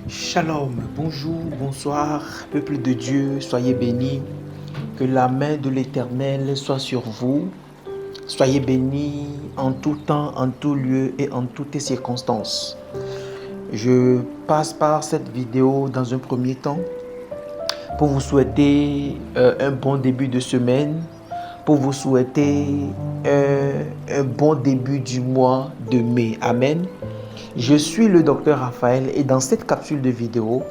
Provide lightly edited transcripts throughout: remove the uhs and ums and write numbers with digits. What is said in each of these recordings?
Shalom, bonjour, bonsoir, peuple de Dieu, soyez bénis. Que la main de l'Éternel soit sur vous. Soyez bénis en tout temps, en tout lieu et en toutes circonstances. Je passe par cette vidéo dans un premier temps pour vous souhaiter un bon début de semaine, pour vous souhaiter un bon début du mois de mai. Amen. Je suis le docteur Raphaël et dans cette capsule de vidéo,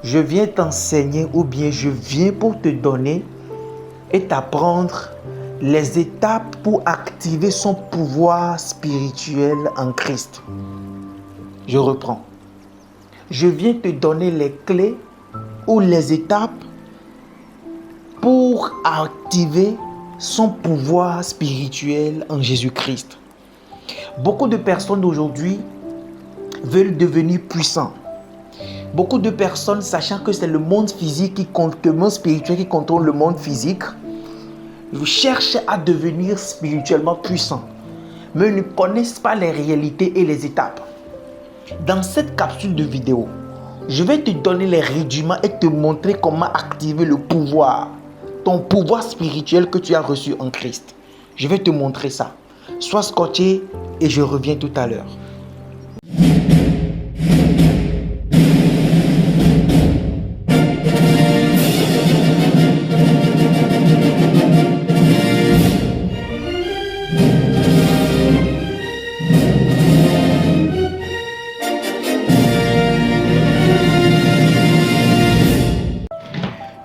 je viens t'enseigner ou bien je viens pour te donner et t'apprendre les étapes pour activer son pouvoir spirituel en Christ. Je reprends. Je viens te donner les clés ou les étapes pour activer son pouvoir spirituel en Jésus-Christ. Beaucoup de personnes aujourd'hui veulent devenir puissants. Beaucoup de personnes, sachant que c'est le monde physique qui compte, le monde spirituel qui contrôle le monde physique, cherchent à devenir spirituellement puissants, mais ne connaissent pas les réalités et les étapes. Dans cette capsule de vidéo, je vais te donner les rudiments et te montrer comment activer le pouvoir, ton pouvoir spirituel que tu as reçu en Christ. Je vais te montrer ça. Sois scotché et je reviens tout à l'heure.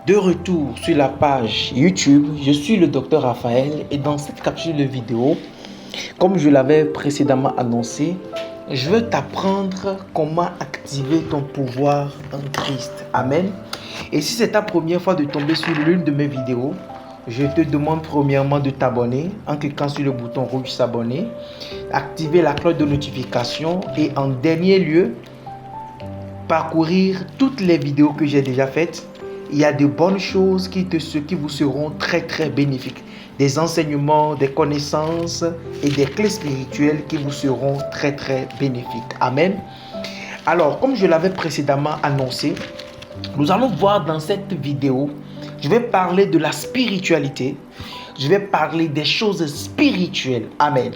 De retour sur la page YouTube, je suis le docteur Raphaël et dans cette capsule de vidéo, comme je l'avais précédemment annoncé, je veux t'apprendre comment activer ton pouvoir en Christ. Amen. Et si c'est ta première fois de tomber sur l'une de mes vidéos, je te demande premièrement de t'abonner en cliquant sur le bouton rouge s'abonner, activer la cloche de notification et en dernier lieu, parcourir toutes les vidéos que j'ai déjà faites. Il y a de bonnes choses qui vous seront très bénéfiques. Des enseignements, des connaissances et des clés spirituelles qui vous seront très bénéfiques. Amen. Alors, comme je l'avais précédemment annoncé, nous allons voir dans cette vidéo, je vais parler de la spiritualité. Je vais parler des choses spirituelles. Amen.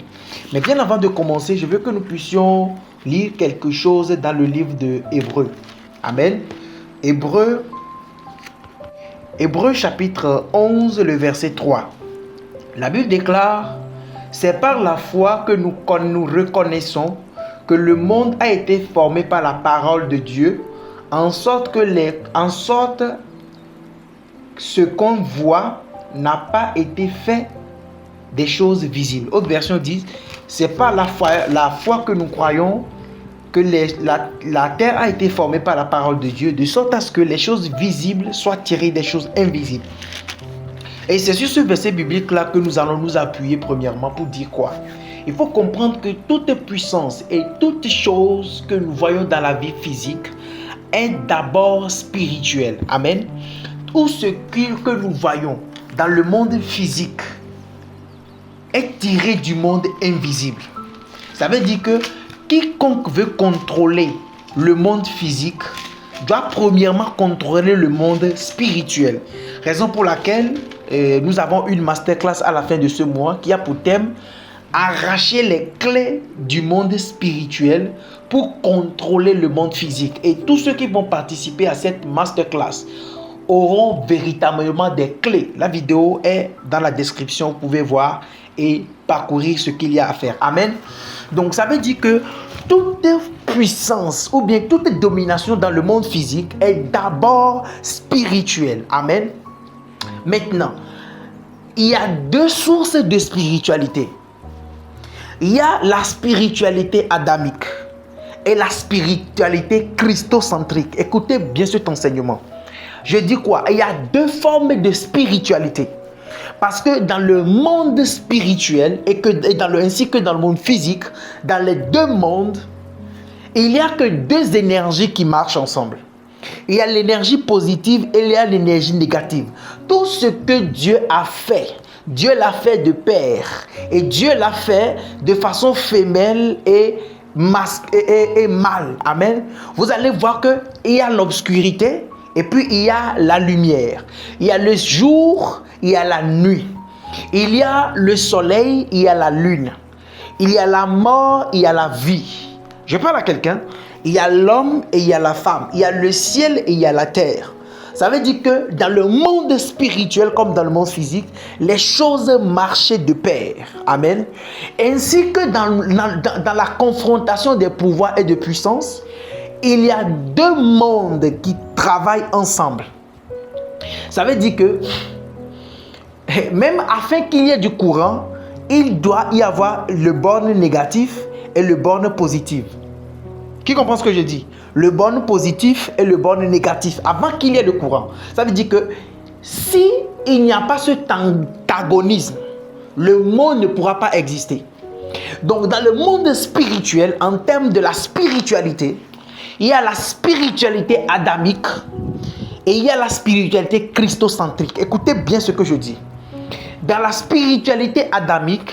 Mais bien avant de commencer, je veux que nous puissions lire quelque chose dans le livre de Hébreux. Amen. Hébreux chapitre 11, le verset 3. La Bible déclare, c'est par la foi que nous reconnaissons que le monde a été formé par la parole de Dieu, en sorte que ce qu'on voit n'a pas été fait des choses visibles. Autre version dit, c'est par la foi que nous croyons que la terre a été formée par la parole de Dieu, de sorte à ce que les choses visibles soient tirées des choses invisibles. Et c'est sur ce verset biblique-là que nous allons nous appuyer premièrement pour dire quoi? Il faut comprendre que toute puissance et toute chose que nous voyons dans la vie physique est d'abord spirituelle. Amen. Tout ce que nous voyons dans le monde physique est tiré du monde invisible. Ça veut dire que quiconque veut contrôler le monde physique doit premièrement contrôler le monde spirituel. Raison pour laquelle nous avons une masterclass à la fin de ce mois qui a pour thème arracher les clés du monde spirituel pour contrôler le monde physique. Et tous ceux qui vont participer à cette masterclass auront véritablement des clés. La vidéo est dans la description, vous pouvez voir et parcourir ce qu'il y a à faire. Amen. Donc ça veut dire que toute puissance ou bien toute domination dans le monde physique est d'abord spirituelle. Amen. Maintenant, il y a deux sources de spiritualité. Il y a la spiritualité adamique et la spiritualité christocentrique. Écoutez bien cet enseignement. Je dis quoi? Il y a deux formes de spiritualité. Parce que dans le monde spirituel ainsi que dans le monde physique, dans les deux mondes, il n'y a que deux énergies qui marchent ensemble. Il y a l'énergie positive et il y a l'énergie négative. Tout ce que Dieu a fait, Dieu l'a fait de pair. Et Dieu l'a fait de façon femelle et et mal. Amen. Vous allez voir qu'il y a l'obscurité et puis il y a la lumière. Il y a le jour, il y a la nuit. Il y a le soleil, il y a la lune. Il y a la mort, il y a la vie. Je parle à quelqu'un. Il y a l'homme et il y a la femme. Il y a le ciel et il y a la terre. Ça veut dire que dans le monde spirituel comme dans le monde physique, les choses marchaient de pair. Amen. Ainsi que dans la confrontation des pouvoirs et de puissances, il y a deux mondes qui travaillent ensemble. Ça veut dire que même afin qu'il y ait du courant, il doit y avoir le borne négatif et le borne positif. Qui comprend ce que je dis? Le borne positif et le borne négatif avant qu'il y ait de courant. Ça veut dire que si il n'y a pas cet antagonisme, le monde ne pourra pas exister. Donc dans le monde spirituel, en termes de la spiritualité, il y a la spiritualité adamique et il y a la spiritualité christocentrique. Écoutez bien ce que je dis. Dans la spiritualité adamique,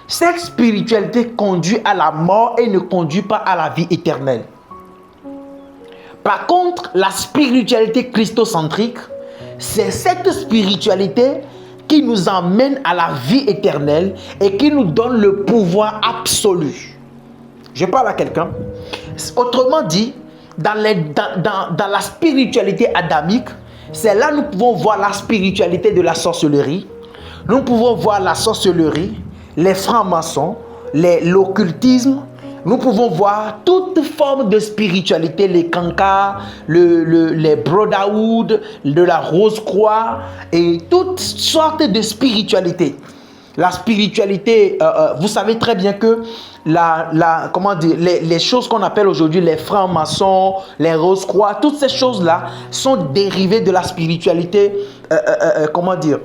cette spiritualité conduit à la mort et ne conduit pas à la vie éternelle. Par contre, la spiritualité christocentrique, c'est cette spiritualité qui nous emmène à la vie éternelle et qui nous donne le pouvoir absolu. Je parle à quelqu'un. Autrement dit, dans la spiritualité adamique, c'est là que nous pouvons voir la spiritualité de la sorcellerie. Nous pouvons voir la sorcellerie, les francs-maçons, l'occultisme. Nous pouvons voir toute forme de spiritualité, les cancars, les brotherhood, de la Rose-Croix et toutes sortes de spiritualité. La spiritualité, vous savez très bien que comment dire, les choses qu'on appelle aujourd'hui les francs-maçons, les Rose-Croix, toutes ces choses-là sont dérivées de la spiritualité, comment dire,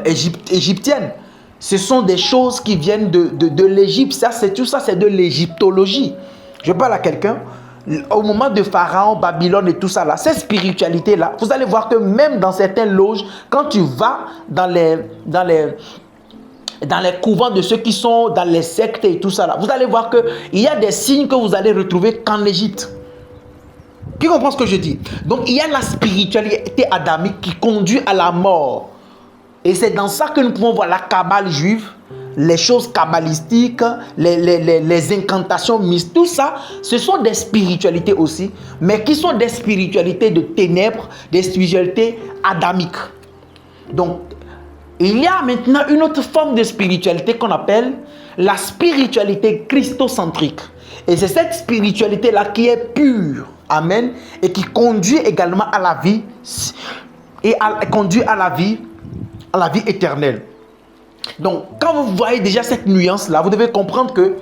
égyptienne. Ce sont des choses qui viennent de l'Égypte. Tout ça, c'est de l'égyptologie. Je parle à quelqu'un. Au moment de Pharaon, Babylone et tout ça, là, cette spiritualité-là, vous allez voir que même dans certaines loges, quand tu vas dans les couvents de ceux qui sont dans les sectes et tout ça, là, vous allez voir qu'il y a des signes que vous allez retrouver qu'en Égypte. Qui comprend ce que je dis? Donc, il y a la spiritualité adamique qui conduit à la mort. Et c'est dans ça que nous pouvons voir la Kabbale juive, les choses kabbalistiques, les incantations mystiques, tout ça, ce sont des spiritualités aussi, mais qui sont des spiritualités de ténèbres, des spiritualités adamiques. Donc, il y a maintenant une autre forme de spiritualité qu'on appelle la spiritualité christocentrique. Et c'est cette spiritualité-là qui est pure, amen, et qui conduit également à la vie, et conduit à la vie éternelle. Donc, quand vous voyez déjà cette nuance-là, vous devez comprendre que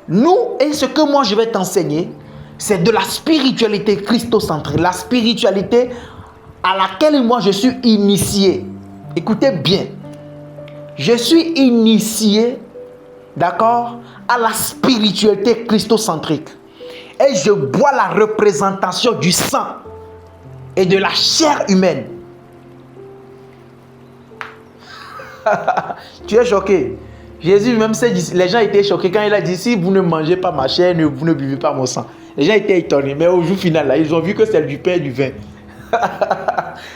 nous, et ce que moi je vais t'enseigner, c'est de la spiritualité christocentrique, la spiritualité à laquelle moi je suis initié. Écoutez bien, je suis initié, d'accord, à la spiritualité christocentrique. Et je bois la représentation du sang et de la chair humaine. Tu es choqué. Jésus même s'est dit, les gens étaient choqués quand il a dit, si vous ne mangez pas ma chair, vous ne buvez pas mon sang. Les gens étaient étonnés, mais au jour final, là, ils ont vu que c'est du pain et du vin.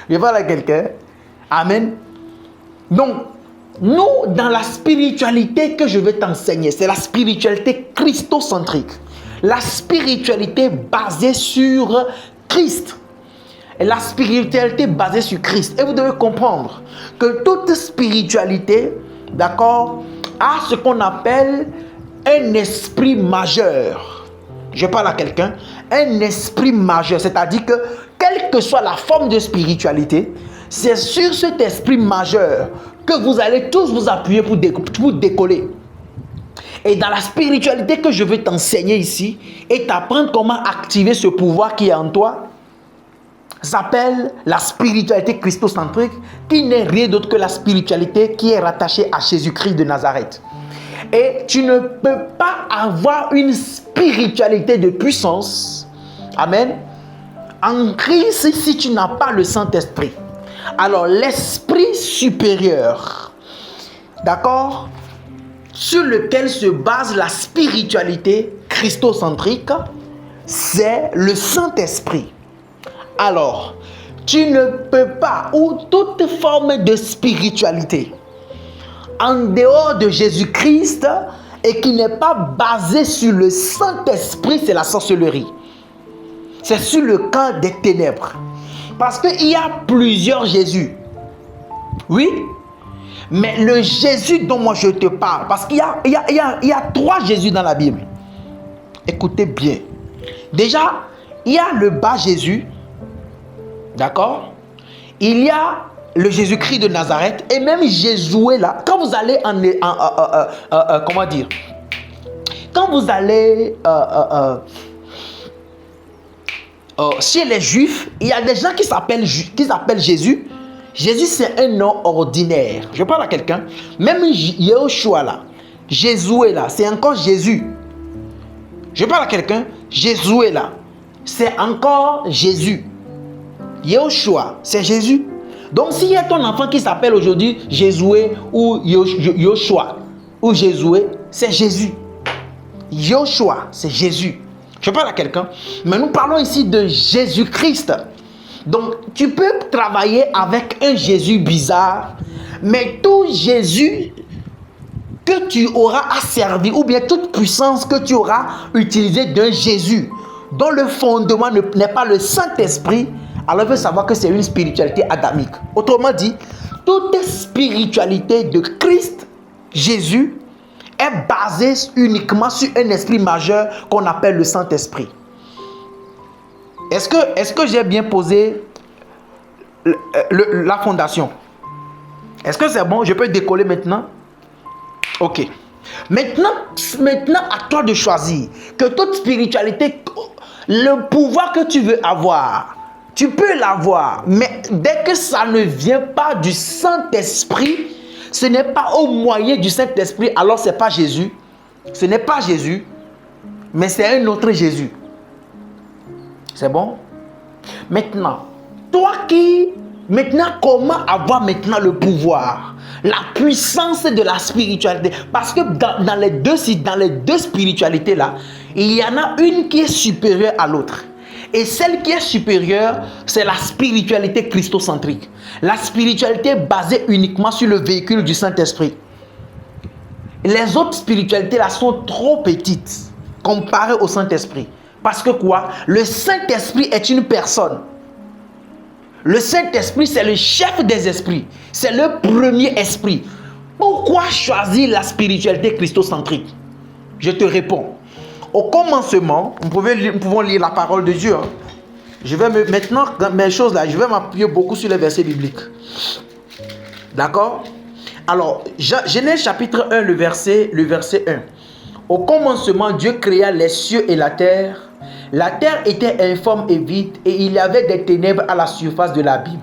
Je parle à quelqu'un. Amen. Donc, nous, dans la spiritualité que je vais t'enseigner, c'est la spiritualité christocentrique. La spiritualité basée sur Christ. Et la spiritualité basée sur Christ. Et vous devez comprendre que toute spiritualité, d'accord, a ce qu'on appelle un esprit majeur. Je parle à quelqu'un, un esprit majeur. C'est-à-dire que, quelle que soit la forme de spiritualité, c'est sur cet esprit majeur que vous allez tous vous appuyer pour décoller. Et dans la spiritualité que je vais t'enseigner ici, et t'apprendre comment activer ce pouvoir qui est en toi, s'appelle la spiritualité christocentrique, qui n'est rien d'autre que la spiritualité qui est rattachée à Jésus-Christ de Nazareth. Et tu ne peux pas avoir une spiritualité de puissance, amen, en Christ si tu n'as pas le Saint-Esprit. Alors l'esprit supérieur, d'accord, sur lequel se base la spiritualité christocentrique, c'est le Saint-Esprit. Alors, tu ne peux pas, ou toute forme de spiritualité en dehors de Jésus-Christ et qui n'est pas basée sur le Saint-Esprit, c'est la sorcellerie. C'est sur le camp des ténèbres. Parce qu'il y a plusieurs Jésus. Oui, mais le Jésus dont moi je te parle, parce qu'il y a 3 Jésus dans la Bible. Écoutez bien. Déjà, il y a le bas Jésus. D'accord? Il y a le Jésus-Christ de Nazareth et même Jésus est là. Quand vous allez comment dire? Quand vous allez chez les Juifs, il y a des gens qui s'appellent Jésus. Jésus, c'est un nom ordinaire. Je parle à quelqu'un. Même Yehoshua là, Jésus est là, c'est encore Jésus. Je parle à quelqu'un. Jésus est là, c'est encore Jésus. Yehoshua, c'est Jésus. Donc, s'il y a ton enfant qui s'appelle aujourd'hui Jésus ou Yoshua ou Jésus, c'est Jésus. Yoshua, c'est Jésus. Je parle à quelqu'un. Mais nous parlons ici de Jésus-Christ. Donc, tu peux travailler avec un Jésus bizarre, mais tout Jésus que tu auras asservi, ou bien toute puissance que tu auras utilisée d'un Jésus, dont le fondement n'est pas le Saint-Esprit, alors il faut savoir que c'est une spiritualité adamique. Autrement dit, toute spiritualité de Christ, Jésus, est basée uniquement sur un esprit majeur qu'on appelle le Saint-Esprit. Est-ce que j'ai bien posé la fondation? Est-ce que c'est bon? Je peux décoller maintenant? Ok. Maintenant, à toi de choisir que toute spiritualité, le pouvoir que tu veux avoir, tu peux l'avoir, mais dès que ça ne vient pas du Saint-Esprit, ce n'est pas au moyen du Saint-Esprit, alors ce n'est pas Jésus. Ce n'est pas Jésus, mais c'est un autre Jésus. C'est bon? Maintenant, comment avoir maintenant le pouvoir, la puissance de la spiritualité? Parce que dans les deux spiritualités là, il y en a une qui est supérieure à l'autre. Et celle qui est supérieure, c'est la spiritualité christocentrique. La spiritualité basée uniquement sur le véhicule du Saint-Esprit. Les autres spiritualités là sont trop petites comparées au Saint-Esprit. Parce que quoi? Le Saint-Esprit est une personne. Le Saint-Esprit, c'est le chef des esprits. C'est le premier esprit. Pourquoi choisir la spiritualité christocentrique? Je te réponds. Au commencement, nous pouvons lire la parole de Dieu. Je vais maintenant, dans mes choses là, je vais m'appuyer beaucoup sur les versets bibliques. D'accord? Alors, Genèse chapitre 1, le verset 1. Au commencement, Dieu créa les cieux et la terre. La terre était informe et vide, et il y avait des ténèbres à la surface de l'abîme.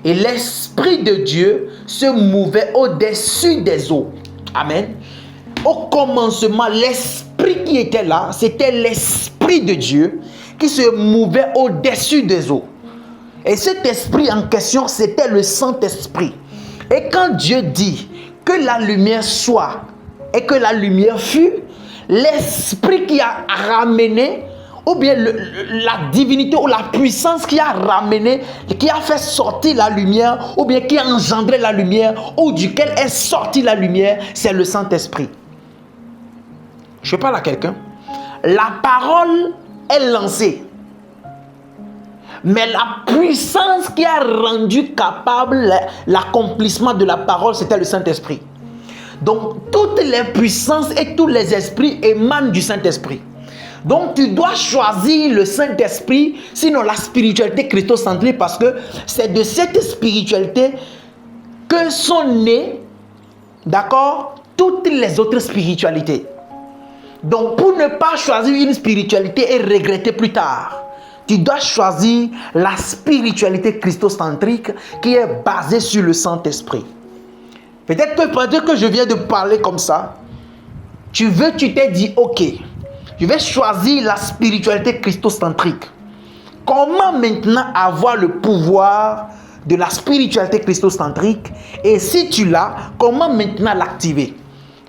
Et l'Esprit de Dieu se mouvait au-dessus des eaux. Amen. Au commencement, l'Esprit qui était là, c'était l'Esprit de Dieu qui se mouvait au-dessus des eaux. Et cet esprit en question, c'était le Saint-Esprit. Et quand Dieu dit que la lumière soit et que la lumière fut, l'Esprit qui a ramené, ou bien la divinité ou la puissance qui a ramené, qui a fait sortir la lumière, ou bien qui a engendré la lumière, ou duquel est sortie la lumière, c'est le Saint-Esprit. Je parle à quelqu'un. La parole est lancée. Mais la puissance qui a rendu capable l'accomplissement de la parole, c'était le Saint-Esprit. Donc, toutes les puissances et tous les esprits émanent du Saint-Esprit. Donc, tu dois choisir le Saint-Esprit, sinon la spiritualité christocentrique, parce que c'est de cette spiritualité que sont nées, d'accord, toutes les autres spiritualités. Donc, pour ne pas choisir une spiritualité et regretter plus tard, tu dois choisir la spiritualité christocentrique qui est basée sur le Saint-Esprit. Peut-être que je viens de parler comme ça. Tu t'es dit, ok, je vais choisir la spiritualité christocentrique. Comment maintenant avoir le pouvoir de la spiritualité christocentrique? Et si tu l'as, comment maintenant l'activer?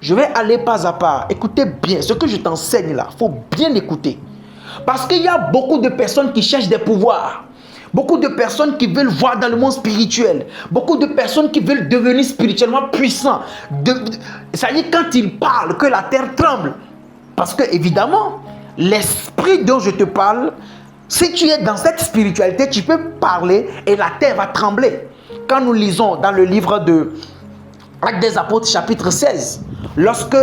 Je vais aller pas à pas. Écoutez bien, ce que je t'enseigne là, il faut bien écouter. Parce qu'il y a beaucoup de personnes qui cherchent des pouvoirs. Beaucoup de personnes qui veulent voir dans le monde spirituel. Beaucoup de personnes qui veulent devenir spirituellement puissants. C'est-à-dire quand ils parlent, que la terre tremble. Parce que évidemment, l'esprit dont je te parle, si tu es dans cette spiritualité, tu peux parler et la terre va trembler. Quand nous lisons dans le livre de Actes des Apôtres chapitre 16, lorsque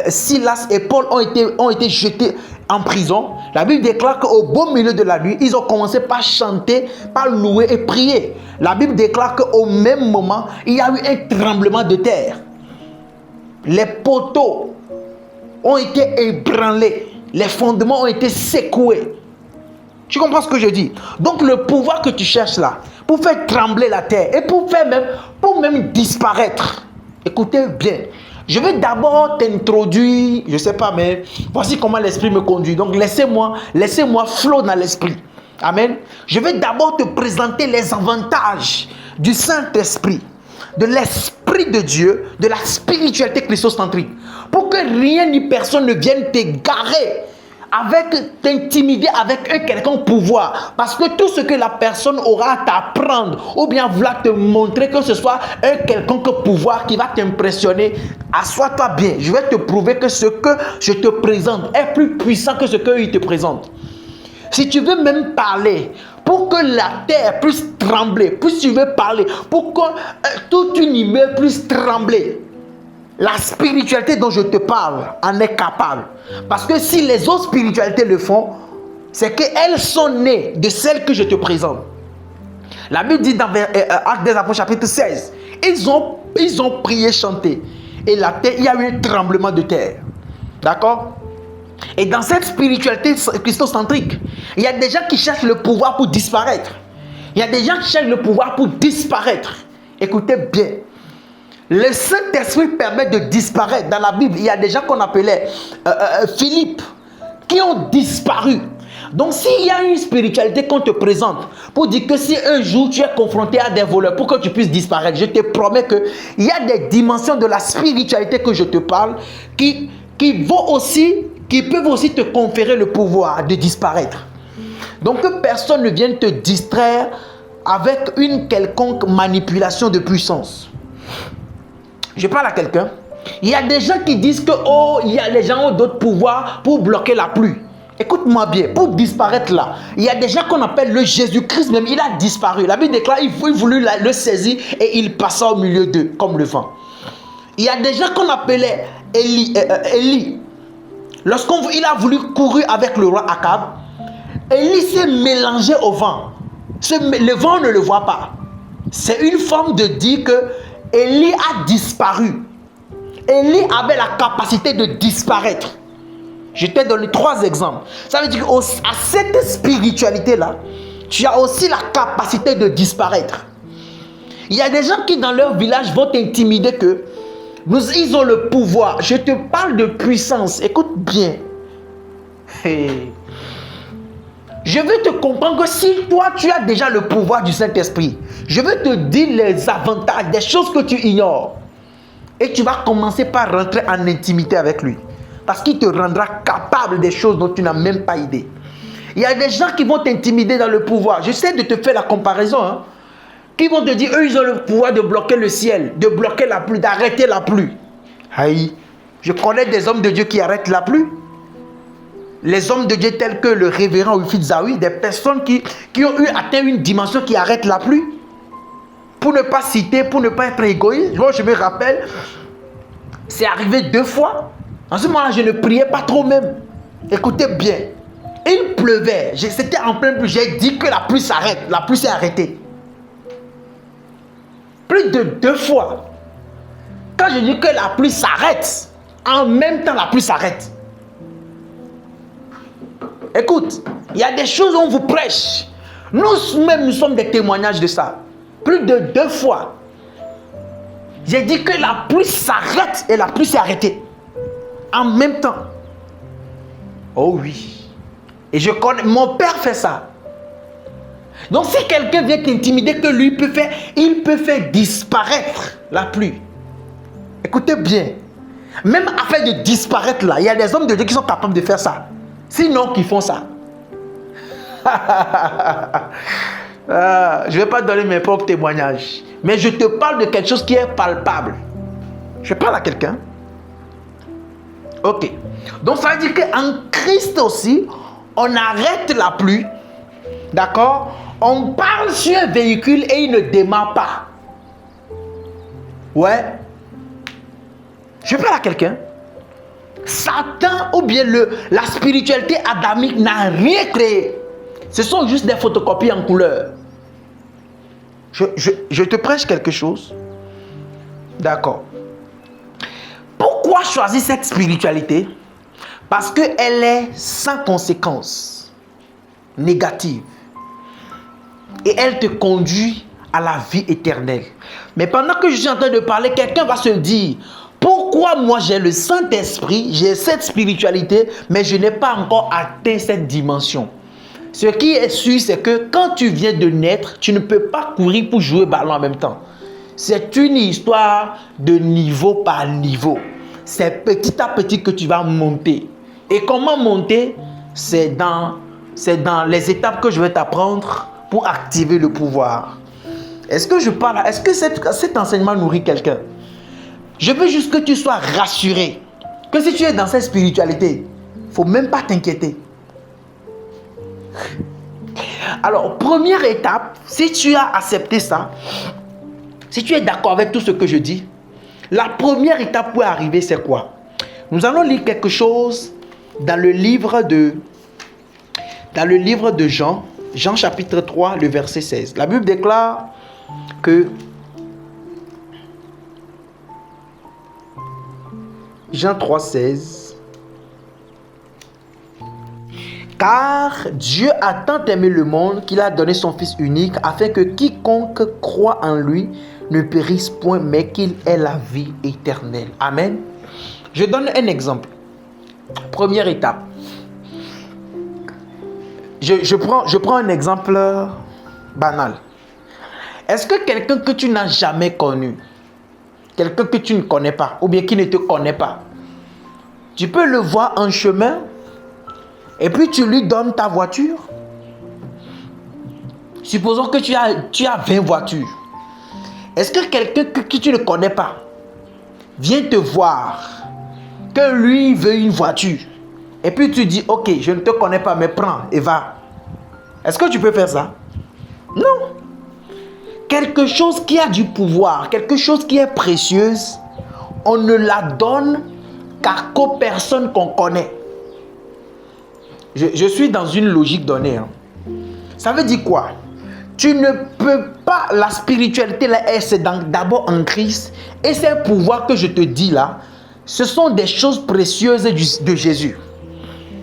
Silas et Paul ont été jetés en prison, la Bible déclare qu'au beau milieu de la nuit, ils ont commencé par chanter, par louer et prier. La Bible déclare qu'au même moment, il y a eu un tremblement de terre. Les poteaux ont été ébranlés, les fondements ont été secoués. Tu comprends ce que je dis? Donc le pouvoir que tu cherches là, pour faire trembler la terre et pour même disparaître. Écoutez bien. Je vais d'abord t'introduire, je ne sais pas, mais voici comment l'esprit me conduit. Donc laissez-moi flot dans l'esprit. Amen. Je vais d'abord te présenter les avantages du Saint-Esprit, de l'Esprit de Dieu, de la spiritualité christocentrique. Pour que rien ni personne ne vienne t'égarer, t'intimider avec un quelconque pouvoir. Parce que tout ce que la personne aura à t'apprendre ou bien vouloir te montrer, que ce soit un quelconque pouvoir qui va t'impressionner, assois-toi bien. Je vais te prouver que ce que je te présente est plus puissant que ce qu'il te présente. Si tu veux même parler, pour que la terre puisse trembler, si tu veux parler, pour que tout univers puisse trembler, la spiritualité dont je te parle en est capable. Parce que si les autres spiritualités le font, c'est qu'elles sont nées de celles que je te présente. La Bible dit dans Actes des Apôtres chapitre 16, ils ont prié, chanté. Et la terre, il y a eu un tremblement de terre. D'accord? Et dans cette spiritualité christocentrique, il y a des gens qui cherchent le pouvoir pour disparaître. Il y a des gens qui cherchent le pouvoir pour disparaître. Écoutez bien. Le Saint-Esprit permet de disparaître. Dans la Bible, il y a des gens qu'on appelait Philippe, qui ont disparu. Donc, s'il y a une spiritualité qu'on te présente, pour dire que si un jour tu es confronté à des voleurs, pour que tu puisses disparaître, je te promets qu'il y a des dimensions de la spiritualité que je te parle, qui peuvent aussi te conférer le pouvoir de disparaître. Donc, que personne ne vienne te distraire avec une quelconque manipulation de puissance. Je parle à quelqu'un. Il y a des gens qui disent que les gens ont d'autres pouvoirs pour bloquer la pluie. Écoute-moi bien, pour disparaître là, il y a des gens qu'on appelle le Jésus-Christ même, il a disparu. La Bible déclare qu'il voulut le saisir et il passa au milieu d'eux comme le vent. Il y a des gens qu'on appelait Élie. Lorsqu'il a voulu courir avec le roi Akab, Élie s'est mélangé au vent. Le vent ne le voit pas. C'est une forme de dire que Élie a disparu. Élie avait la capacité de disparaître. Je t'ai donné 3 exemples. Ça veut dire qu'à cette spiritualité-là, tu as aussi la capacité de disparaître. Il y a des gens qui dans leur village vont t'intimider que ils ont le pouvoir. Je te parle de puissance. Écoute bien. Hey. Je veux te comprendre que si toi tu as déjà le pouvoir du Saint-Esprit, je veux te dire les avantages, des choses que tu ignores. Et tu vas commencer par rentrer en intimité avec lui. Parce qu'il te rendra capable des choses dont tu n'as même pas idée. Il y a des gens qui vont t'intimider dans le pouvoir. J'essaie de te faire la comparaison. Qui vont te dire, eux, ils ont le pouvoir de bloquer le ciel, de bloquer la pluie, d'arrêter la pluie. Aïe, je connais des hommes de Dieu qui arrêtent la pluie. Les hommes de Dieu tels que le révérend Wilfrid Zawi, des personnes qui ont atteint une dimension qui arrête la pluie. Pour ne pas citer, pour ne pas être égoïste, moi je me rappelle, c'est arrivé 2 fois. En ce moment-là, je ne priais pas trop même. Écoutez bien. Il pleuvait. C'était en pleine pluie. J'ai dit que la pluie s'arrête. La pluie s'est arrêtée. Plus de 2 fois. Quand je dis que la pluie s'arrête, en même temps la pluie s'arrête. Écoute, il y a des choses où on vous prêche. Nous-mêmes, nous sommes des témoignages de ça. Plus de 2 fois. J'ai dit que la pluie s'arrête et la pluie s'est arrêtée. En même temps. Oh oui. Et je connais, mon père fait ça. Donc si quelqu'un vient t'intimider que lui il peut faire disparaître la pluie. Écoutez bien. Même afin de disparaître là, il y a des hommes de Dieu qui sont capables de faire ça. Sinon, qui font ça. Je ne vais pas donner mes propres témoignages. Mais je te parle de quelque chose qui est palpable. Je parle à quelqu'un. Ok. Donc ça veut dire qu'en Christ aussi, on arrête la pluie. D'accord? On parle sur un véhicule et il ne démarre pas. Ouais. Je parle à quelqu'un. Satan ou bien la spiritualité adamique n'a rien créé. Ce sont juste des photocopies en couleur. Je te prêche quelque chose. D'accord. Pourquoi choisir cette spiritualité? Parce qu'elle est sans conséquences négatives. Et elle te conduit à la vie éternelle. Mais pendant que je suis en train de parler, quelqu'un va se dire, pourquoi moi j'ai le Saint-Esprit, j'ai cette spiritualité, mais je n'ai pas encore atteint cette dimension? Ce qui est sûr, c'est que quand tu viens de naître, tu ne peux pas courir pour jouer ballon en même temps. C'est une histoire de niveau par niveau. C'est petit à petit que tu vas monter. Et comment monter? C'est dans les étapes que je vais t'apprendre pour activer le pouvoir. Est-ce que je parle? Est-ce que cet enseignement nourrit quelqu'un? Je veux juste que tu sois rassuré. Que si tu es dans cette spiritualité, il ne faut même pas t'inquiéter. Alors, première étape, si tu as accepté ça, si tu es d'accord avec tout ce que je dis, la première étape pour arriver, c'est quoi? Nous allons lire quelque chose dans le livre de Jean, Jean chapitre 3, le verset 16. La Bible déclare que Jean 3, 16. Car Dieu a tant aimé le monde qu'il a donné son Fils unique afin que quiconque croit en lui ne périsse point mais qu'il ait la vie éternelle. Amen. Je donne un exemple. Première étape. Je prends un exemple banal. Est-ce que quelqu'un que tu n'as jamais connu, quelqu'un que tu ne connais pas, ou bien qui ne te connaît pas, tu peux le voir en chemin et puis tu lui donnes ta voiture? Supposons que tu as 20 voitures. Est-ce que quelqu'un que tu ne connais pas vient te voir, que lui veut une voiture, et puis tu dis, ok, je ne te connais pas, mais prends et va. Est-ce que tu peux faire ça? Non. Quelque chose qui a du pouvoir, quelque chose qui est précieuse, on ne la donne qu'aux personnes qu'on connaît. Je suis dans une logique donnée. Hein. Ça veut dire quoi? Tu ne peux pas, la spiritualité là, c'est d'abord en Christ. Et ces pouvoirs que je te dis là, ce sont des choses précieuses de Jésus.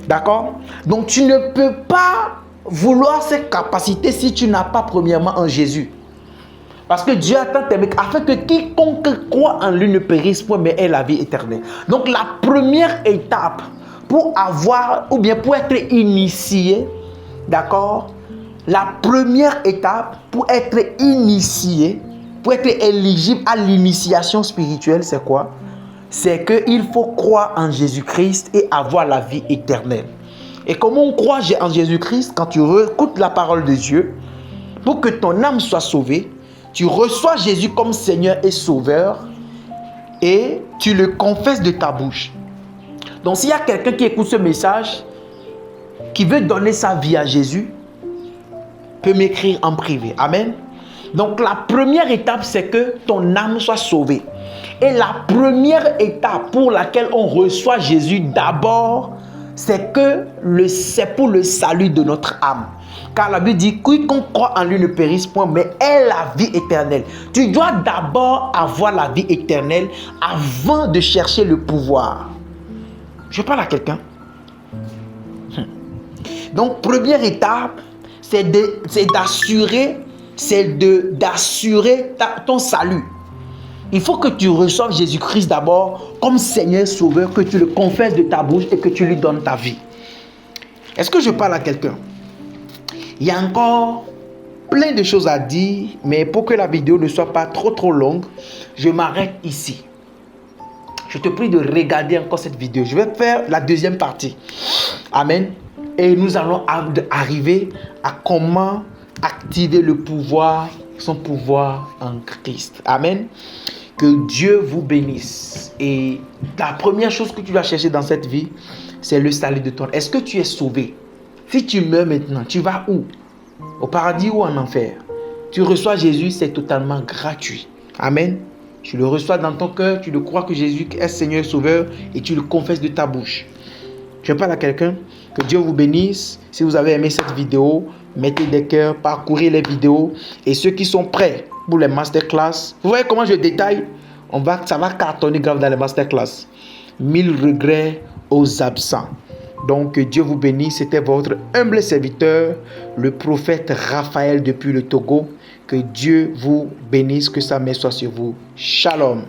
D'accord? Donc tu ne peux pas vouloir ces capacités si tu n'as pas premièrement en Jésus. Parce que Dieu a tant aimé afin que quiconque croit en lui ne périsse point mais ait la vie éternelle. Donc la première étape pour avoir ou bien pour être initié, d'accord? La première étape pour être initié, pour être éligible à l'initiation spirituelle, c'est quoi? C'est qu'il faut croire en Jésus-Christ et avoir la vie éternelle. Et comment on croit en Jésus-Christ? Quand tu écoutes la parole de Dieu, pour que ton âme soit sauvée, tu reçois Jésus comme Seigneur et Sauveur et tu le confesses de ta bouche. Donc s'il y a quelqu'un qui écoute ce message, qui veut donner sa vie à Jésus, peut m'écrire en privé. Amen. Donc la première étape, c'est que ton âme soit sauvée. Et la première étape pour laquelle on reçoit Jésus d'abord, c'est pour le salut de notre âme. Car la Bible dit, quiconque croit en lui ne périsse point, mais ait la vie éternelle. Tu dois d'abord avoir la vie éternelle avant de chercher le pouvoir. Je parle à quelqu'un. Donc, première étape, c'est d'assurer ton salut. Il faut que tu reçoives Jésus-Christ d'abord comme Seigneur Sauveur, que tu le confesses de ta bouche et que tu lui donnes ta vie. Est-ce que je parle à quelqu'un? Il y a encore plein de choses à dire, mais pour que la vidéo ne soit pas trop longue, je m'arrête ici. je te prie de regarder encore cette vidéo. Je vais faire la deuxième partie. Amen. Et nous allons arriver à comment activer le pouvoir, son pouvoir en Christ. Amen. Que Dieu vous bénisse. Et la première chose que tu vas chercher dans cette vie, c'est le salut de ton. Est-ce que tu es sauvé? Si tu meurs maintenant, tu vas où? Au paradis ou en enfer? Tu reçois Jésus, c'est totalement gratuit. Amen. Tu le reçois dans ton cœur, tu le crois que Jésus est Seigneur et Sauveur et tu le confesses de ta bouche. Je parle à quelqu'un. Que Dieu vous bénisse. Si vous avez aimé cette vidéo, mettez des cœurs, parcourez les vidéos. Et ceux qui sont prêts pour les masterclass, vous voyez comment je détaille? Ça va cartonner grave dans les masterclass. 1000 regrets aux absents. Donc, que Dieu vous bénisse. C'était votre humble serviteur, le prophète Raphaël depuis le Togo. Que Dieu vous bénisse, que sa main soit sur vous. Shalom.